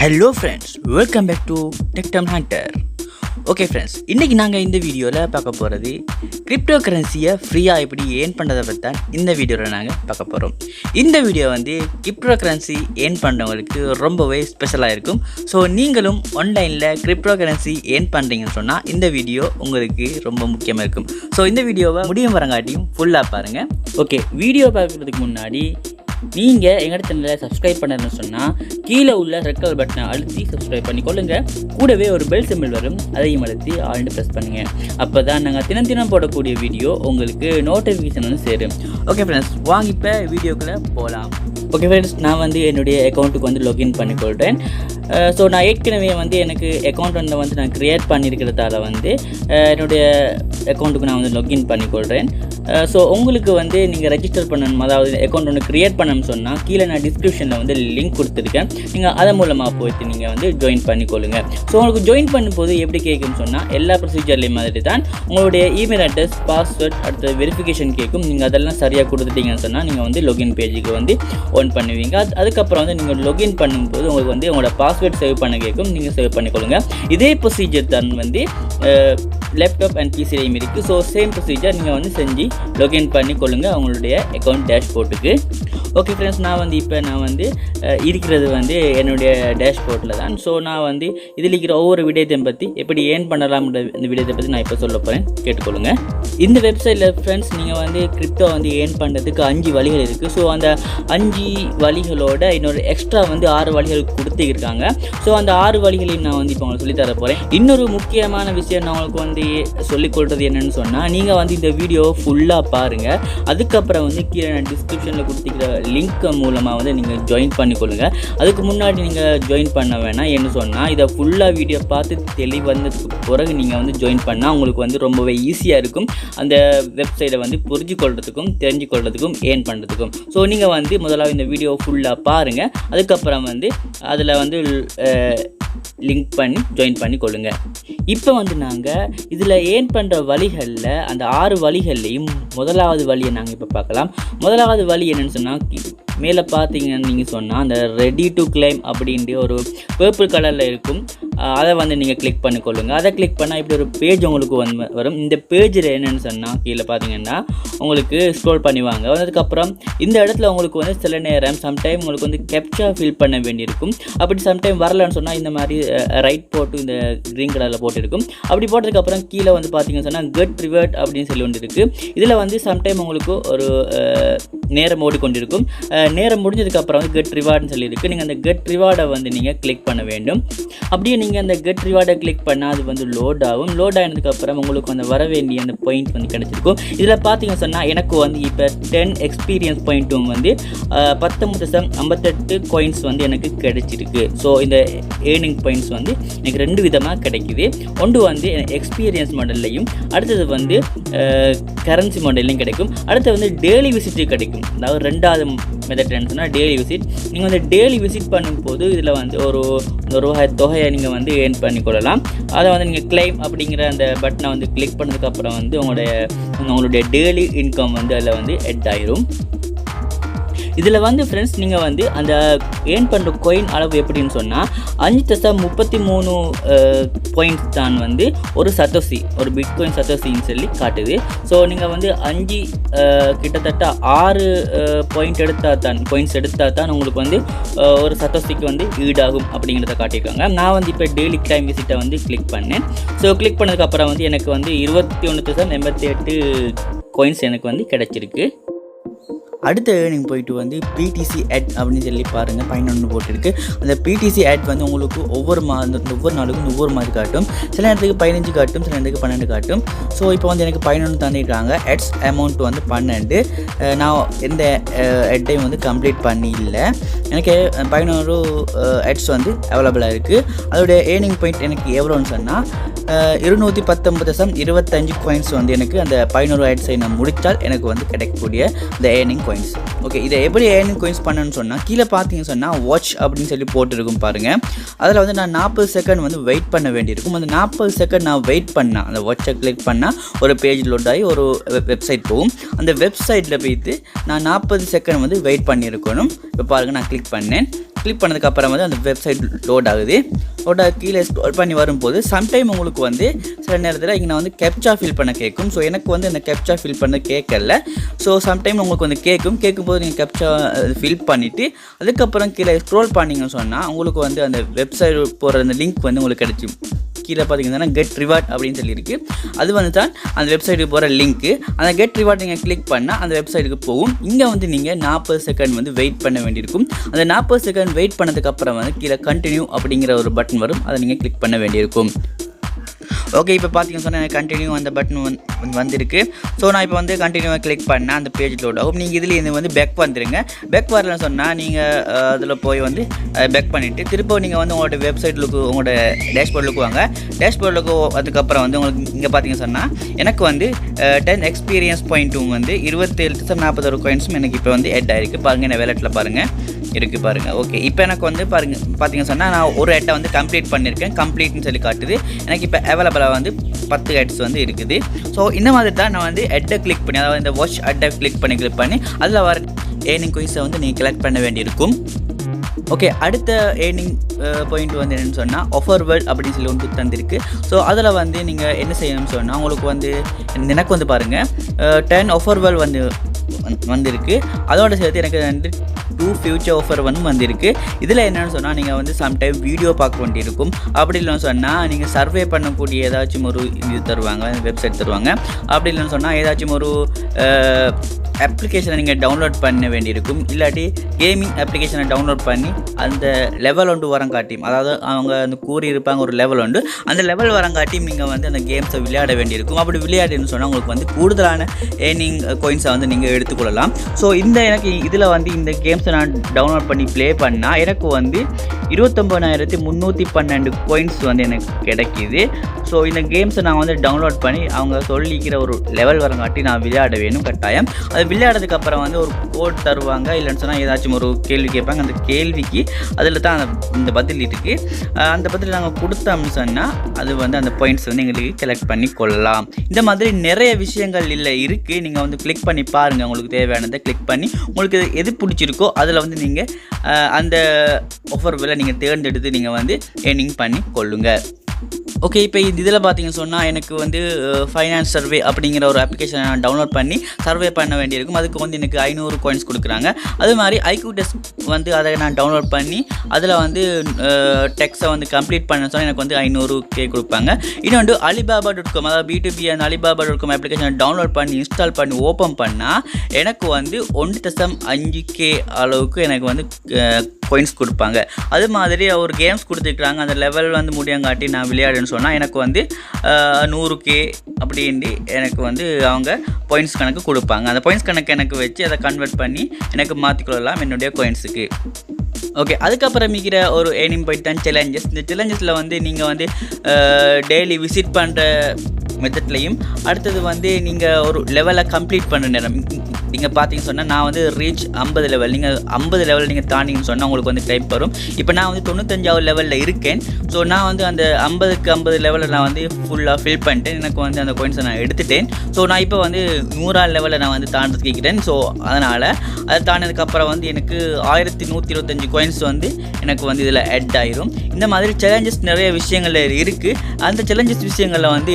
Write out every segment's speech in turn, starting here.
Hello friends, welcome back to Tech Term Hunter. Okay friends, இன்றைக்கி நாங்கள் இந்த வீடியோவில் பார்க்க போகிறது கிரிப்டோ கரன்சியை ஃப்ரீயாக எப்படி ஏர்ன் பண்ணுறதை பற்றி தான் இந்த வீடியோவில் நாங்கள் பார்க்க போகிறோம். இந்த வீடியோ வந்து கிரிப்டோ கரன்சி ஏர்ன் பண்ணுறவங்களுக்கு ரொம்பவே ஸ்பெஷலாக இருக்கும். ஸோ நீங்களும் ஆன்லைனில் கிரிப்டோ கரன்சி ஏர்ன் பண்ணுறீங்கன்னு சொன்னால் இந்த வீடியோ உங்களுக்கு ரொம்ப முக்கியமாக இருக்கும். ஸோ இந்த வீடியோவை முடியும் வரங்காட்டியும் ஃபுல்லாக பாருங்கள். ஓகே, வீடியோ பார்க்குறதுக்கு முன்னாடி நீங்கள் எங்கள் சேனலை சப்ஸ்கிரைப் பண்ணணும்னு சொன்னால் கீழே உள்ள ரெட் கலர் பட்டனை அழுத்தி சப்ஸ்கிரைப் பண்ணிக்கொள்ளுங்க. கூடவே ஒரு பெல் சிம்பிள் வரும், அதையும் அழுத்தி ஆல்னு ப்ரெஸ் பண்ணுங்கள். அப்போ தான் நாங்கள் தினம் போடக்கூடிய வீடியோ உங்களுக்கு நோட்டிஃபிகேஷன் வந்து சேரும். ஓகே ஃப்ரெண்ட்ஸ், வாங்க இப்போ வீடியோக்குள்ளே போகலாம். ஓகே ஃப்ரெண்ட்ஸ், நான் வந்து என்னுடைய அக்கௌண்ட்டுக்கு வந்து லாகின் பண்ணிக்கொள்கிறேன். ஸோ நான் ஏற்கனவே வந்து எனக்கு அக்கௌண்ட் வந்து நான் க்ரியேட் பண்ணியிருக்கிறதால வந்து என்னுடைய அக்கௌண்ட்டுக்கு நான் வந்து லாகின் பண்ணிக்கொள்கிறேன். ஸோ உங்களுக்கு வந்து நீங்கள் ரெஜிஸ்டர் பண்ணணும், அதாவது அக்கௌண்ட் ஒன்று க்ரியேட் பண்ணணும்னு சொன்னால் கீழே நான் டிஸ்கிரிப்ஷனில் வந்து லிங்க் கொடுத்துருக்கேன். நீங்கள் அதன் மூலமாக போய்ட்டு நீங்கள் வந்து ஜாயின் பண்ணிக்கொள்ளுங்கள். ஸோ உங்களுக்கு ஜாயின் பண்ணும்போது எப்படி கேட்குன்னு சொன்னால் எல்லா ப்ரொசீஜர்லேயும் மாதிரி தான் உங்களுடைய இமெயில் அட்ரஸ், பாஸ்வேர்ட், அடுத்த வெரிஃபிகேஷன் கேட்கும். நீங்கள் அதெல்லாம் சரியாக கொடுத்துட்டீங்கன்னு சொன்னால் நீங்கள் வந்து லாகின் பேஜுக்கு வந்து ஓன் பண்ணுவீங்க. அதுக்கப்புறம் வந்து நீங்கள் லாகின் பண்ணும்போது உங்களுக்கு வந்து உங்களோட பாஸ்வேர்ட் சேவ் பண்ண கேட்கும். நீங்கள் சேவ் பண்ணிக்கொள்ளுங்க. இதே ப்ரொசீஜர் தான் வந்து லேப்டாப் அண்ட் பிசிலையும் இருக்குது. ஸோ சேம் ப்ரொசீஜர் நீங்கள் வந்து செஞ்சு லாகின் பண்ணிக்கொள்ளுங்க அவங்களுடைய அக்கௌண்ட் டேஷ்போர்ட்டுக்கு. ஓகே ஃப்ரெண்ட்ஸ், நான் வந்து இருக்கிறது வந்து என்னுடைய டேஷ்போர்ட்டில் தான். ஸோ நான் வந்து இதில் இருக்கிற ஒவ்வொரு விடயத்தையும் பற்றி எப்படி ஏர்ன் பண்ணலாம்ன்ற இந்த விடயத்தை பற்றி நான் இப்போ சொல்ல போகிறேன், கேட்டுக்கொள்ளுங்க. இந்த வெப்சைட்டில் ஃப்ரெண்ட்ஸ் நீங்கள் வந்து கிரிப்டோ வந்து ஏர்ன் பண்ணுறதுக்கு 5 வழிகள் இருக்குது. ஸோ அந்த 5 வழிகளோட இன்னொரு எக்ஸ்ட்ரா வந்து 6 வழிகள் கொடுத்துருக்காங்க. ஸோ அந்த 6 வழிகளையும் நான் வந்து இப்போ உங்களுக்கு சொல்லித்தர போகிறேன். இன்னொரு முக்கியமான விஷயம் நான் உங்களுக்கு வந்து சொல்லிக்கொள்வது என்னென்னு சொன்னால், நீங்கள் வந்து இந்த வீடியோ ஃபுல்லாக பாருங்கள். அதுக்கப்புறம் வந்து கீழே நான் டிஸ்கிரிப்ஷனில் கொடுத்துக்கிற லிங்க் மூலமாக வந்து நீங்கள் ஜாயின் பண்ணிக்கொள்ளுங்கள். அதுக்கு முன்னாடி நீங்கள் ஜாயின் பண்ண வேணாம். என்ன சொன்னால், இதை ஃபுல்லாக வீடியோ பார்த்து தெளிவந்ததுக்கு பிறகு நீங்கள் வந்து ஜாயின் பண்ணால் உங்களுக்கு வந்து ரொம்பவே ஈஸியாக இருக்கும் அந்த வெப்சைட்டை வந்து புரிஞ்சுக்கொள்கிறதுக்கும் தெரிஞ்சுக்கொள்கிறதுக்கும் ஏர்ன் பண்ணுறதுக்கும். ஸோ நீங்கள் வந்து முதலாவது இந்த வீடியோ ஃபுல்லாக பாருங்கள். அதுக்கப்புறம் வந்து அதில் வந்து லிங்க் பண்ணி ஜாயின் பண்ணி கொள்ளுங்க. இப்போ வந்து நாங்கள் இதில் ஏர்ன் பண்ணுற வழிகளில் அந்த 6 வழிகள்லையும் முதலாவது வழியை நாங்கள் இப்போ பார்க்கலாம். முதலாவது வழி என்னென்னு சொன்னால், மேலே பார்த்தீங்கன்னு நீங்கள் சொன்னால் அந்த ரெடி டு கிளைம் அப்படின்ட்டு ஒரு பர்பிள் கலரில் இருக்கும். அதை வந்து நீங்கள் கிளிக் பண்ணிக்கொள்ளுங்க. அதை கிளிக் பண்ணால் இப்படி ஒரு பேஜ் உங்களுக்கு வரும். இந்த பேஜில் என்னென்னு சொன்னால் கீழே பார்த்தீங்கன்னா உங்களுக்கு ஸ்க்ரோல் பண்ணிவாங்க. வந்ததுக்கப்புறம் இந்த இடத்துல உங்களுக்கு வந்து சில நேரம் சம்டைம் உங்களுக்கு வந்து கேப்சா ஃபில் பண்ண வேண்டியிருக்கும். அப்படி சம்டைம் வரலன்னு சொன்னால் இந்த மாதிரி ரைட் போட்டு இந்த க்ரீன் கலரில் போட்டிருக்கும். அப்படி போட்டதுக்கப்புறம் கீழே வந்து பார்த்தீங்கன்னு சொன்னால் கெட் ரிவார்ட் அப்படின்னு சொல்லி ஒன்று இருக்குது. இதில் வந்து சம்டைம் உங்களுக்கு ஒரு நேரம் ஓடிக்கொண்டிருக்கும். நேரம் முடிஞ்சதுக்கப்புறம் வந்து கெட் ரிவார்டுன்னு சொல்லியிருக்கு. நீங்கள் அந்த கெட் ரிவார்டை வந்து நீங்கள் கிளிக் பண்ண வேண்டும். அப்படியே நீங்கள் அந்த கெட் ரிவார்டை கிளிக் பண்ணால் அது வந்து லோட் ஆகும். லோட் ஆனதுக்கப்புறம் உங்களுக்கு வந்து வர வேண்டிய அந்த பாயிண்ட் வந்து கிடச்சிருக்கும். இதில் பார்த்தீங்கன்னு சொன்னால் எனக்கு வந்து இப்போ 10 எக்ஸ்பீரியன்ஸ் பாயிண்ட்டும் வந்து 19.58 காயின்ஸ் வந்து எனக்கு கிடைச்சிருக்கு. ஸோ இந்த ஏர்னிங் பாயிண்ட்ஸ் வந்து எனக்கு 2 விதமாக கிடைக்குது. ஒன்று வந்து எக்ஸ்பீரியன்ஸ் மாடல்லையும், அடுத்தது வந்து கரன்சி மாடல்லையும் கிடைக்கும். அடுத்து வந்து டெய்லி விசிட்டு கிடைக்கும். அதாவது 2வது மெத்தட் என்னன்னா டெய்லி விசிட். நீங்கள் வந்து டெய்லி விசிட் பண்ணும்போது இதில் வந்து ஒரு தொகையை நீங்கள் வந்து ஏர்ன் பண்ணிக்கொள்ளலாம். அதை வந்து நீங்கள் கிளைம் அப்படிங்கிற அந்த பட்டனை வந்து கிளிக் பண்ணதுக்கப்புறம் வந்து உங்களுடைய டெய்லி இன்கம் வந்து அதில் வந்து எட் ஆயிரும். இதில் வந்து ஃப்ரெண்ட்ஸ் நீங்கள் வந்து அந்த ஏர்ன் பண்ணுற காயின் அளவு எப்படின்னு சொன்னால் 5.33 பாயிண்ட்ஸ் தான் வந்து ஒரு சத்தோசி, ஒரு பிட்காயின் சத்தோசின்னு சொல்லி காட்டுது. ஸோ நீங்கள் வந்து 5 கிட்டத்தட்ட 6 பாயிண்ட்ஸ் எடுத்தால் தான் உங்களுக்கு வந்து ஒரு சத்தோசிக்கு வந்து ஈடாகும் அப்படிங்கிறத காட்டியிருக்காங்க. நான் வந்து இப்போ டெய்லி கிளைம் விசிட்டை வந்து கிளிக் பண்ணேன். ஸோ கிளிக் பண்ணதுக்கப்புறம் வந்து எனக்கு வந்து 21.88 காயின்ஸ் எனக்கு வந்து கிடச்சிருக்கு. அடுத்த ஏர்னிங் போயிட்டு வந்து பிடிசி ஆட் அப்படின்னு சொல்லி பாருங்கள், 11 போட்டிருக்கு. அந்த பிடிசி ஆட் வந்து உங்களுக்கு ஒவ்வொரு நாளுக்கும் ஒவ்வொரு மாதிரி காட்டும். சில நேரத்துக்கு 15 காட்டும், சில நேரத்துக்கு 12 காட்டும். ஸோ இப்போ வந்து எனக்கு 11 தந்திருக்காங்க. ஆட்ஸ் அமௌண்ட் வந்து 12. நான் எந்த ஆட்டையும் வந்து கம்ப்ளீட் பண்ணி இல்லை. எனக்கு 11 ஆட்ஸ் வந்து அவைலபிளாக இருக்குது. அதோடைய ஏர்னிங் பாயிண்ட் எனக்கு எவ்வளோன்னு சொன்னால் 219.25 காயின்ஸ் வந்து எனக்கு அந்த 11 ஆட்ஸை நான் முடித்தால் எனக்கு வந்து கிடைக்கக்கூடிய இந்த ஏர்னிங் காயின்ஸ். ஓகே, இதை எப்படி ஏர்னிங் காயின்ஸ் பண்ணணும்னு சொன்னால் கீழே பார்த்தீங்கன்னு சொன்னால் வாட்ச் அப்படின்னு சொல்லி போட்டுருக்கும் பாருங்கள். அதில் வந்து நான் 40 செகண்ட் வந்து வெயிட் பண்ண வேண்டியிருக்கும். அந்த 40 செகண்ட் நான் வெயிட் பண்ணால் அந்த வாட்சை கிளிக் பண்ணால் ஒரு பேஜ் லோட் ஆகி ஒரு வெப்சைட் போகும். அந்த வெப்சைட்டில் போய்ட்டு நான் 40 செகண்ட் வந்து வெயிட் பண்ணியிருக்கணும். இப்போ பாருங்கள், நான் கிளிக் பண்ணேன். கிளிக் பண்ணதுக்கப்புறம் வந்து அந்த வெப்சைட் லோட் ஆகுது. லோட் ஆகி கீழே ஸ்க்ரோல் பண்ணி வரும்போது சம்டைம் உங்களுக்கு வந்து சில நேரத்தில் இங்கே நான் வந்து கேப்சா ஃபில் பண்ண கேட்கும். ஸோ எனக்கு வந்து அந்த கேப்சா ஃபில் பண்ண கேட்கல. ஸோ சம்டைம் உங்களுக்கு வந்து கேட்கும்போது நீங்கள் கேப்சா ஃபில் பண்ணிவிட்டு அதுக்கப்புறம் கீழே ஸ்க்ரோல் பண்ணிங்கன்னு சொன்னால் உங்களுக்கு வந்து அந்த வெப்சைட் போகிற அந்த லிங்க் வந்து உங்களுக்கு கிடச்சி கீழே பார்த்தீங்கன்னா கெட் ரிவார்ட் அப்படின்னு சொல்லியிருக்கு. அது வந்து தான் அந்த வெப்சைட்டுக்கு போகிற லிங்க்கு. அந்த கெட் ரிவார்ட் நீங்கள் கிளிக் பண்ணால் அந்த வெப்சைட்டுக்கு போகும். இங்கே வந்து நீங்கள் 40 செகண்ட் வந்து வெயிட் பண்ண வேண்டியிருக்கும். அந்த 40 செகண்ட் வெயிட் பண்ணதுக்கப்புறம் வந்து கீழே கண்டினியூ அப்படிங்கிற ஒரு பட்டன் வரும். அதை நீங்கள் கிளிக் பண்ண வேண்டியிருக்கும். ஓகே, இப்போ பார்த்தீங்கன்னு சொன்னால் எனக்கு கண்டினியூ அந்த பட்டன் வந்திருக்கு. ஸோ நான் இப்போ வந்து கண்டினியூவாக கிளிக் பண்ணால் அந்த பேஜ் லோட் ஆகும். நீங்கள் இதில் வந்து பேக் வந்துடுங்க. பேக் வரலன்னு சொன்னால் நீங்கள் அதில் போய் வந்து பேக் பண்ணிவிட்டு திரும்ப நீங்கள் வந்து உங்களோட வெப்சைட்லுக்கு உங்களோட டேஷ்போர்டுக்கு வாங்க. டேஷ்போர்டுக்கு அதுக்கப்புறம் வந்து உங்களுக்கு இங்கே பார்த்தீங்கன்னு சொன்னால் எனக்கு வந்து 10 எக்ஸ்பீரியன்ஸ் பாயிண்ட்டும் வந்து 27,41 காயின்ஸும் எனக்கு இப்போ வந்து ஆட் ஆகிருக்கு. பாருங்கள், என்ன வேலட்டில் பாருங்கள் இருக்குது பாருங்கள். ஓகே, இப்போ எனக்கு வந்து பார்த்தீங்கன்னு சொன்னால் நான் ஒரு ஹெட்டை வந்து கம்ப்ளீட் பண்ணியிருக்கேன். கம்ப்ளீட்னு சொல்லி காட்டுது. எனக்கு இப்போ அவைலபிளாக வந்து 10 ஹெட்ஸ் வந்து இருக்குது. ஸோ இந்த மாதிரி தான் நான் வந்து ஹெட்டை கிளிக் பண்ணி, அதாவது இந்த வாட்ச் ஹெட்டை கிளிக் பண்ணி அதில் வர ஏர்னிங் காயின்ஸை வந்து நீங்கள் கலெக்ட் பண்ண வேண்டியிருக்கும். ஓகே, அடுத்த ஏர்னிங் பாயிண்ட் வந்து என்னென்னு சொன்னால் ஆஃபர் வேர்ல்ட் அப்படின்னு சொல்லி ஒன்று தந்திருக்கு. ஸோ அதில் வந்து நீங்கள் என்ன செய்யணும்னு சொன்னால் உங்களுக்கு வந்து எனக்கு வந்து பாருங்கள் 10 ஆஃபர் வேர்ல்ட் வந்திருக்கு. அதோட சேர்த்து எனக்கு வந்து 2 ஃபியூச்சர் ஆஃபர் வந்திருக்கு. இதில் என்னென்னு சொன்னால் நீங்கள் வந்து சம்டைம் வீடியோ பார்க்க வேண்டியிருக்கும். அப்படி இல்லைன்னு சொன்னால் நீங்கள் சர்வே பண்ணக்கூடிய ஏதாச்சும் ஒரு இது தருவாங்க, வெப்சைட் தருவாங்க. அப்படி இல்லைன்னு சொன்னால் ஏதாச்சும் ஒரு அப்ளிகேஷனை நீங்கள் டவுன்லோட் பண்ண வேண்டியிருக்கும். இல்லாட்டி கேமிங் அப்ளிகேஷனை டவுன்லோட் பண்ணி அந்த லெவல் ஒன்று வரங்காட்டியும், அதாவது அவங்க அந்த கூறியிருப்பாங்க ஒரு லெவல் உண்டு, அந்த லெவல் வரங்காட்டியும் நீங்கள் வந்து அந்த கேம்ஸை விளையாட வேண்டியிருக்கும். அப்படி விளையாடுன்னு சொன்னால் உங்களுக்கு வந்து கூடுதலான ஏர்னிங் காயின்ஸை வந்து நீங்கள் எடுத்துக்கொள்ளலாம். ஸோ எனக்கு இதில் வந்து இந்த கேம்ஸை நான் டவுன்லோட் பண்ணி ப்ளே பண்ணால் எனக்கு வந்து 29,312 காயின்ஸ் வந்து எனக்கு கிடைக்கிது. ஸோ இந்த கேம்ஸை நான் வந்து டவுன்லோட் பண்ணி அவங்க சொல்லிக்கிற ஒரு லெவல் வரங்காட்டி நான் விளையாட வேணும் கட்டாயம். அது விளையாடுறதுக்கப்புறம் வந்து ஒரு கோட் தருவாங்க. இல்லைன்னு சொன்னால் ஏதாச்சும் ஒரு கேள்வி கேட்பாங்க. அந்த கேள்விக்கு அதில் தான் இந்த பதில் இருக்குது. அந்த பதில் நாங்கள் கொடுத்தோம்னு சொன்னால் அது வந்து அந்த பாயிண்ட்ஸ் வந்து எங்களுக்கு கலெக்ட் பண்ணி கொள்ளலாம். இந்த மாதிரி நிறைய விஷயங்கள் இருக்குது. நீங்கள் வந்து கிளிக் பண்ணி பாருங்கள். உங்களுக்கு தேவையானதை கிளிக் பண்ணி உங்களுக்கு எது பிடிச்சிருக்கோ அதில் வந்து நீங்கள் அந்த ஆஃபர் விலை நீங்கள் தேர்ந்தெடுத்து நீங்கள் வந்து ஏர்னிங் பண்ணி கொள்ளுங்கள். ஓகே, இப்போ இதில் பார்த்தீங்கன்னு சொன்னால் எனக்கு வந்து ஃபைனான்ஸ் சர்வே அப்படிங்கிற ஒரு அப்ளிகேஷனை நான் டவுன்லோட் பண்ணி சர்வே பண்ண வேண்டியிருக்கும். அதுக்கு வந்து எனக்கு 500 காயின்ஸ் கொடுக்குறாங்க. அது மாதிரி ஐக்யூ டெஸ்ட் வந்து அதை நான் டவுன்லோட் பண்ணி அதில் வந்து டெக்ஸை வந்து கம்ப்ளீட் பண்ண சொன்னால் எனக்கு வந்து 500K கொடுப்பாங்க. இன்னொன்று alibaba.com, அதாவது B2B அந்த alibaba.com அப்ளிகேஷனை டவுன்லோட் பண்ணி இன்ஸ்டால் பண்ணி ஓப்பன் பண்ணால் எனக்கு வந்து 1.5K அளவுக்கு எனக்கு வந்து காயின்ஸ் கொடுப்பாங்க. அது மாதிரி ஒரு கேம்ஸ் கொடுத்துருக்குறாங்க. அந்த லெவல் வந்து முடியங்காட்டி நான் விளையாடுன்னு சொன்னால் எனக்கு வந்து 100K அப்படின்ட்டு எனக்கு வந்து அவங்க பாயிண்ட்ஸ் கணக்கு கொடுப்பாங்க. அந்த பாயிண்ட்ஸ் கணக்கு எனக்கு வச்சு அதை கன்வெர்ட் பண்ணி எனக்கு மாற்றிக்கொள்ளலாம் என்னுடைய காயின்ஸுக்கு. ஓகே, அதுக்கப்புறம் மிகிற ஒரு ஏர்னிங் பாயிண்ட் தான் சேலஞ்சஸ். இந்த சேலஞ்சஸில் வந்து நீங்கள் வந்து டெய்லி விசிட் பண்ணுற மெத்தட்லையும், அடுத்தது வந்து நீங்கள் ஒரு லெவலை கம்ப்ளீட் பண்ணுற நேரம் நீங்கள் பார்த்தீங்கன்னு சொன்னால் நான் வந்து ரீச் 50 லெவல், நீங்கள் 50 லெவல் நீங்கள் தாண்டிங்கன்னு சொன்னால் உங்களுக்கு வந்து டைப் வரும். இப்போ நான் வந்து 95வது லெவலில் இருக்கேன். ஸோ நான் வந்து அந்த 50 லெவலில் நான் வந்து ஃபுல்லாக ஃபில் பண்ணிட்டேன். எனக்கு வந்து அந்த காயின்ஸை நான் எடுத்துட்டேன். ஸோ நான் இப்போ வந்து 100வது லெவலில் நான் வந்து தாண்டது கேட்குறேன். ஸோ அதனால் அதை தாண்டினதுக்கப்புறம் வந்து எனக்கு 1125 காயின்ஸ் வந்து எனக்கு வந்து இதில் ஆட் ஆயிரும். இந்த மாதிரி சேலஞ்சஸ் நிறைய விஷயங்கள் இருக்குது. அந்த சேலஞ்சஸ் விஷயங்களில் வந்து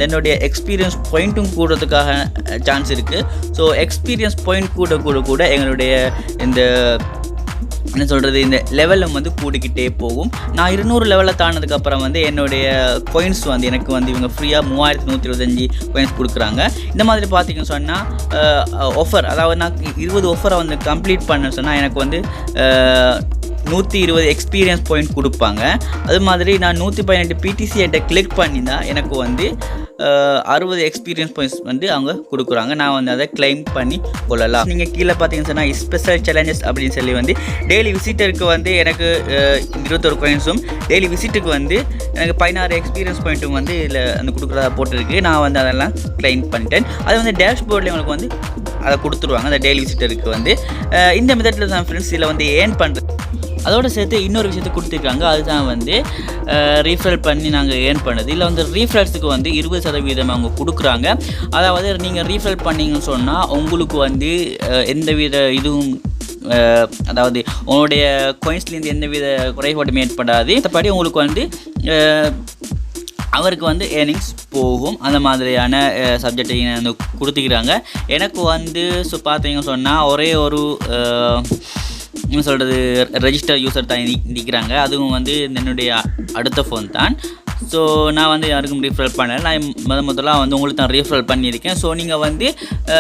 என்னுடைய எக்ஸ்பீரியன்ஸ் பாயிண்ட்டும் கூடுறதுக்காக சான்ஸ் இருக்குது. ஸோ எக்ஸ்பீரியன்ஸ் பாயிண்ட் கூட எங்களுடைய இந்த என்ன சொல்கிறது இந்த லெவலில் வந்து கூடிக்கிட்டே போகும். நான் 200 லெவலில் தாண்டினதுக்கப்புறம் வந்து என்னுடைய காயின்ஸ் வந்து எனக்கு வந்து இவங்க ஃப்ரீயாக 3125 காயின்ஸ் கொடுக்குறாங்க. இந்த மாதிரி பார்த்தீங்கன்னு சொன்னால் ஆஃபர், அதாவது நான் 20 ஆஃபரை வந்து கம்ப்ளீட் பண்ணேன்னு சொன்னால் எனக்கு வந்து 120 எக்ஸ்பீரியன்ஸ் பாயிண்ட் கொடுப்பாங்க. அது மாதிரி நான் 118 PTC கிளிக் பண்ணி தான் எனக்கு வந்து 60 எக்ஸ்பீரியன்ஸ் பாயிண்ட்ஸ் வந்து அவங்க கொடுக்குறாங்க. நான் வந்து அதை கிளைம் பண்ணி கொள்ளலாம். நீங்கள் கீழே பார்த்தீங்கன்னு சொன்னால் ஸ்பெஷல் சேலஞ்சஸ் அப்படின்னு சொல்லி வந்து டெய்லி விசிட்டருக்கு வந்து எனக்கு 21 காயின்ஸும், டெய்லி விசிட்டுக்கு வந்து எனக்கு 16 எக்ஸ்பீரியன்ஸ் பாயிண்ட்டும் வந்து இதில் அந்த கொடுக்குறதா போட்டிருக்கு. நான் வந்து அதெல்லாம் கிளைம் பண்ணிட்டேன். அது வந்து டேஷ்போர்டில் உங்களுக்கு வந்து அதை கொடுத்துருவாங்க அந்த டெய்லி விசிட்டருக்கு வந்து. இந்த மெத்தடில் தான் ஃப்ரெண்ட்ஸ் இதில் வந்து ஏர்ன் பண்ணுறது. அதோடு சேர்த்து இன்னொரு விஷயத்தை கொடுத்துருக்காங்க. அதுதான் வந்து ரீஃபரல் பண்ணி நாங்கள் ஏர்ன் பண்ணது. இல்லை வந்து ரீஃபரல்ஸுக்கு வந்து 20% அவங்க கொடுக்குறாங்க. அதாவது நீங்கள் ரீஃபரல் பண்ணிங்கன்னு சொன்னால் உங்களுக்கு வந்து எந்தவித இதுவும் அதாவது உங்களுடைய காயின்ஸ்லேருந்து எந்தவித குறைபாடும் ஏற்படாது. மற்றபடி உங்களுக்கு வந்து அவருக்கு வந்து ஏர்னிங்ஸ் போகும். அந்த மாதிரியான சப்ஜெக்டை வந்து கொடுத்துக்கிறாங்க. எனக்கு வந்து பார்த்தீங்கன்னு சொன்னால் ஒரே ஒரு என்ன சொல்கிறது ரெஜிஸ்டர் யூசர் தான் நிற்கிறாங்க. அதுவும் வந்து என்னுடைய அடுத்த ஃபோன் தான். ஸோ நான் வந்து யாருக்கும் ரீஃபரல் பண்ணலை. நான் முதலாக வந்து உங்களுக்கு தான் ரீஃபரல் பண்ணியிருக்கேன். ஸோ நீங்கள் வந்து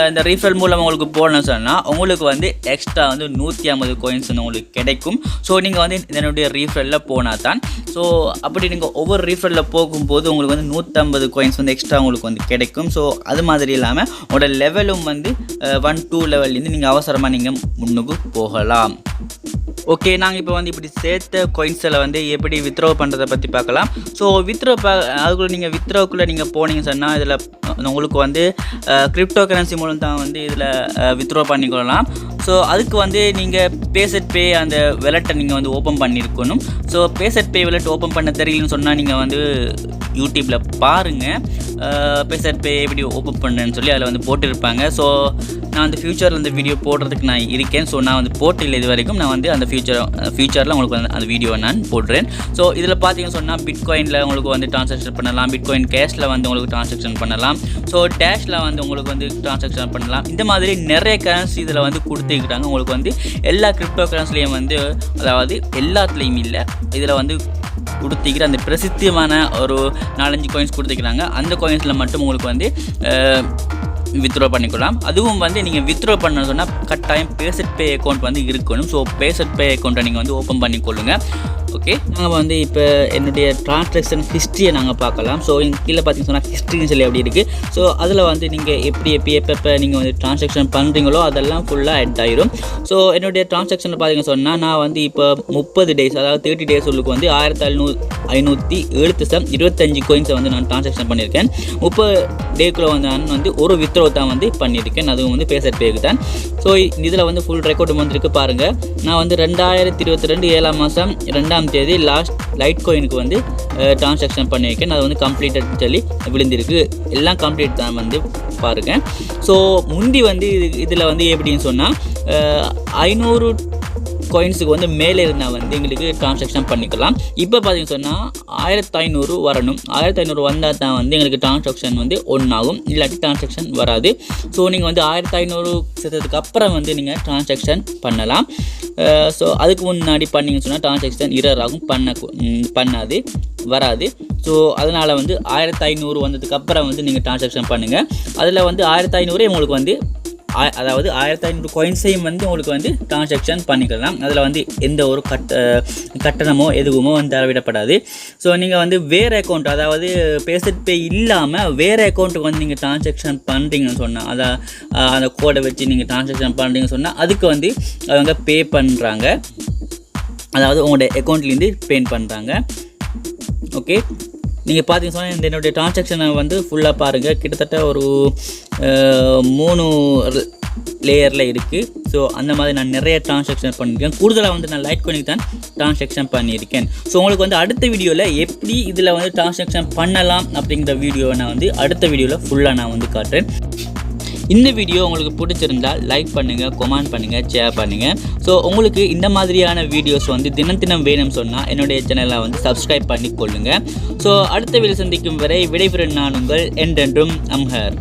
இந்த ரீஃபரல் மூலம் உங்களுக்கு போடணும்னு சொன்னால் உங்களுக்கு வந்து எக்ஸ்ட்ரா வந்து 150 காயின்ஸ் வந்து உங்களுக்கு கிடைக்கும். ஸோ நீங்கள் வந்து என்னுடைய ரீஃபரலில் போனால் தான். ஸோ அப்படி நீங்கள் ஒவ்வொரு ரீஃபரலில் போகும்போது உங்களுக்கு வந்து 150 காயின்ஸ் வந்து எக்ஸ்ட்ரா உங்களுக்கு வந்து கிடைக்கும். ஸோ அது மாதிரி இல்லாமல் உங்களோட லெவலும் வந்து 1-2 லெவல்லேருந்து நீங்கள் அவசரமாக நீங்கள் முன்னுக்கு போகலாம். ஓகே, நாங்கள் இப்போ வந்து இப்படி சேர்த்த காயின்ஸில் வந்து எப்படி வித்ட்ரா பண்ணுறதை பற்றி பார்க்கலாம். ஸோ அதுக்குள்ளே நீங்கள் வித்ட்ராவுக்குள்ளே நீங்கள் போனீங்கன்னு சொன்னால் இதில் உங்களுக்கு வந்து கிரிப்டோ கரன்சி மூலம் தான் வந்து இதில் வித்ட்ரா பண்ணிக்கொள்ளலாம். ஸோ அதுக்கு வந்து நீங்கள் faucetpay அந்த வெலட்டை நீங்கள் வந்து ஓப்பன் பண்ணியிருக்கணும். ஸோ faucetpay வெலட் ஓப்பன் பண்ண தெரியலன்னு சொன்னால் நீங்கள் வந்து யூடியூப்பில் பாருங்கள் faucetpay எப்படி ஓப்பன் பண்ணுன்னு சொல்லி அதில் வந்து போட்டிருப்பாங்க. ஸோ நான் வந்து ஃப்யூச்சரில் இந்த வீடியோ போடுறதுக்கு நான் இருக்கேன். ஸோ நான் வந்து போட்டில்லை இது வரைக்கும். நான் வந்து அந்த ஃப்யூச்சரில் உங்களுக்கு வந்து அந்த வீடியோவை நான் போடுறேன். ஸோ இதில் பார்த்தீங்கன்னு சொன்னால் பிட்காயினில் உங்களுக்கு வந்து ட்ரான்சாக்ஷன் பண்ணலாம். பிட்காயின் கேஷில் வந்து உங்களுக்கு ட்ரான்சாக்ஷன் பண்ணலாம். ஸோ டேஷில் வந்து உங்களுக்கு வந்து ட்ரான்சாக்ஷன் பண்ணலாம். இந்த மாதிரி நிறைய கரன்சி இதில் வந்து கொடுத்துருக்குறாங்க. உங்களுக்கு வந்து எல்லா கிரிப்டோ கரன்சிலையும் வந்து அதாவது எல்லாத்துலேயும் இல்லை, இதில் வந்து கொடுத்துக்கிற அந்த பிரசித்தியமான ஒரு 4-5 காயின்ஸ் கொடுத்துக்கிறாங்க. அந்த காயின்ஸில் மட்டும் உங்களுக்கு வந்து வித்ட்ரா பண்ணிக்கலாம். அதுவும் வந்து நீங்கள் வித்ட்ரா பண்ண சொன்னால் கட்டாயம் faucetpay அக்கௌண்ட் வந்து இருக்கணும். ஸோ faucetpay அக்கௌண்ட்டை நீங்கள் வந்து ஓப்பன் பண்ணிக்கொள்ளுங்கள். ஓகே, நாங்கள் வந்து இப்போ என்னுடைய ட்ரான்சாக்ஷன் ஹிஸ்ட்ரியை நாங்கள் பார்க்கலாம். ஸோ கீழே பார்த்தீங்கன்னு சொன்னால் ஹிஸ்ட்ரின்னு சொல்லி அப்படி இருக்குது. ஸோ அதில் வந்து நீங்கள் எப்போ நீங்கள் வந்து ட்ரான்சாக்ஷன் பண்ணுறீங்களோ அதெல்லாம் ஃபுல்லாக ஆட் ஆயிரும். ஸோ என்னுடைய ட்ரான்சாக்ஷனில் பார்த்தீங்கன்னு சொன்னால் நான் வந்து இப்போ 30 டேஸ் அதாவது 30 டேஸ் உள்ளுக்கு வந்து 1507.25 காயின்ஸை வந்து நான் ட்ரான்சாக்ஷன் பண்ணியிருக்கேன். 30 டேக்குள்ளே வந்து நான் வந்து ஒரு வித்ட்ரா தான் வந்து பண்ணியிருக்கேன். அதுவும் வந்து faucetpayக்கு தான். ஸோ இதில் வந்து ஃபுல் ரெக்கார்டு வந்துருக்கு பாருங்கள். நான் வந்து 2022 7ஆம் மாதம் 2ஆம் தேதி லைட் கோயினுக்கு வந்து ட்ரான்சாக்ஷன் பண்ணியிருக்கேன். அது வந்து கம்ப்ளீட்டட் சொல்லி விழுந்திருக்கு. எல்லாம் கம்ப்ளீட் தான் வந்து பாருங்கள். ஸோ முந்தி வந்து இதில் வந்து எப்படின்னு சொன்னால் 500 காயின்ஸுக்கு வந்து மேலே இருந்தால் வந்து எங்களுக்கு ட்ரான்சாக்ஷன் பண்ணிக்கலாம். இப்போ பார்த்தீங்கன்னு சொன்னால் 1500 வரணும். 1500 வந்தால் தான் வந்து எங்களுக்கு ட்ரான்சாக்ஷன் வந்து ஆகும், இல்லாட்டி ட்ரான்சாக்ஷன் வராது. ஸோ நீங்கள் வந்து 1500 சேர்த்ததுக்கு அப்புறம் வந்து நீங்கள் ட்ரான்சாக்ஷன் பண்ணலாம். ஸோ அதுக்கு முன்னாடி பண்ணிங்கன்னு சொன்னால் ட்ரான்சாக்ஷன் இரர் ஆகும், பண்ணாது, வராது. ஸோ அதனால் வந்து 1500 வந்ததுக்கு அப்புறம் வந்து நீங்கள் ட்ரான்சாக்ஷன் பண்ணுங்கள். அதில் வந்து 1500 உங்களுக்கு வந்து அதாவது 1500 காயின்ஸையும் வந்து உங்களுக்கு வந்து ட்ரான்சாக்ஷன் பண்ணிக்கலாம். அதில் வந்து எந்த ஒரு கட்டணமோ எதுவுமோ வந்து தரவிடப்படாது. ஸோ நீங்கள் வந்து வேறு அக்கௌண்ட் அதாவது faucetpay இல்லாமல் வேறு அக்கௌண்ட்டுக்கு வந்து நீங்கள் ட்ரான்சாக்ஷன் பண்ணுறீங்கன்னு சொன்னால் அந்த கோடை வச்சு நீங்கள் ட்ரான்சாக்ஷன் பண்ணுறீங்கன்னு சொன்னால் அதுக்கு வந்து அவங்க பே பண்ணுறாங்க. அதாவது உங்களுடைய அக்கௌண்ட்லேருந்து பே பண்ணுறாங்க. ஓகே, நீங்கள் பார்த்தீங்கன்னா சொன்னால் என்னுடைய ட்ரான்சாக்ஷனை வந்து ஃபுல்லாக பாருங்கள். கிட்டத்தட்ட ஒரு 3 லேயரில் இருக்குது. ஸோ அந்த மாதிரி நான் நிறைய ட்ரான்சாக்ஷன் பண்ணியிருக்கேன். கூடுதலாக வந்து நான் லைட் கோயினுக்கு தான் ட்ரான்சாக்ஷன் பண்ணியிருக்கேன். ஸோ உங்களுக்கு வந்து அடுத்த வீடியோவில் எப்படி இதில் வந்து ட்ரான்சாக்ஷன் பண்ணலாம் அப்படிங்கிற வீடியோவை நான் வந்து அடுத்த வீடியோவில் ஃபுல்லாக நான் வந்து காட்டுறேன். இந்த வீடியோ உங்களுக்கு பிடிச்சிருந்தால் லைக் பண்ணுங்கள், கமெண்ட் பண்ணுங்கள், ஷேர் பண்ணுங்கள். ஸோ உங்களுக்கு இந்த மாதிரியான வீடியோஸ் வந்து தினம் வேணும்னு சொன்னால் என்னுடைய சேனலை வந்து சப்ஸ்கிரைப் பண்ணிக்கொள்ளுங்கள். ஸோ அடுத்த வீடியோ சந்திக்கும் வரை விடைபெறும் நான் உங்கள் என்றென்றும் அம்ஹர்.